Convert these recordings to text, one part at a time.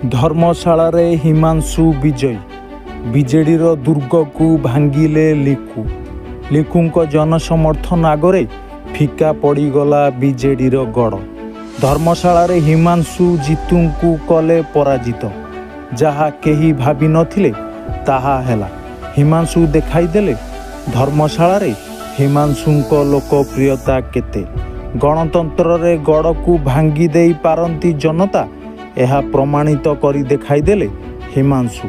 धर्मशाला रे हिमांशु विजय बीजेडी रो दुर्ग को भांगिले लिकु लिकुंक जनसमर्थन आगरे फिका पड़गला बीजेडी रो गड़। धर्मशाला रे हिमांशु जीतू को कले पराजित जहा केही भाबी नथिले ताहा हेला। हिमांशु देखाई देले धर्मशाला रे हिमांशुंक लोकप्रियता केते। गणतंत्र रे गड़ को भांगी देई पारंती जनता यह प्रमाणित करी देखाई देले हिमांशु।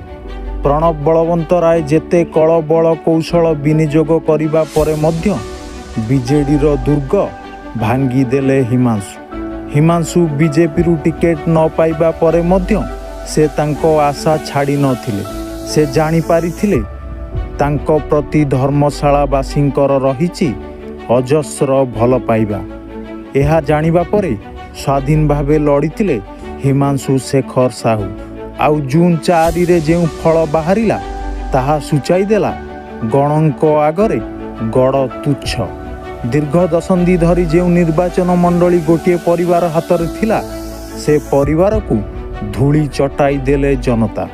प्रणव बलवंत राय जेते कल बल कौशल विनियोग करिबा परे मध्य बीजेडी रो दुर्ग भांगी देले हिमांशु। हिमांशु बीजेपी रु टिकेट न पाइबा परे मध्य से तांको आशा छाड़ी नथिले। से जानी पारिथिले तांको प्रति धर्मशालावासींकर रहिछि अजस्र भल पाइबा। यह जानिबा परे स्वाधीन भावे लड़िथिले हिमांशु शेखर साहू। आउ जून 4 रे जेउ फल बाहरिला ताहा सूचाई देला गणक आगरे गड़ तुच्छ। दीर्घ दशंधि धरी जेउ निर्वाचन मंडली गोटे परिवार हाथ थिला से परिवार को धूली चटाई देले जनता।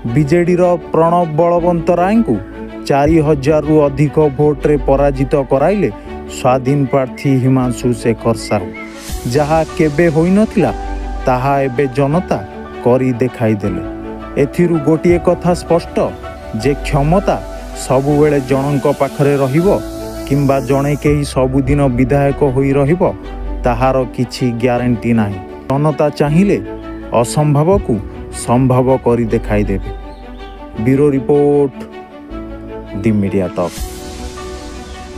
बीजेडी रो प्रणव बलवंत राय को 4000 रु अधिक भोट रे पराजित कराइले स्वाधीन प्रार्थी हिमांशु शेखर साहू। जहा केबे होई नथिला ताहा एबे जनता करी देखाई देले। एथिरु गोटिए कथा स्पष्ट जे क्षमता सबुबेले जनक पाखरे रहिबो किंबा जणे केही सबुदिन विधायक होई रहिबो ताहार किछि ग्यारंटी नाही। जनता चाहिले असंभव को संभव करी देखाई देबे। ब्यूरो रिपोर्ट दी मीडिया तक।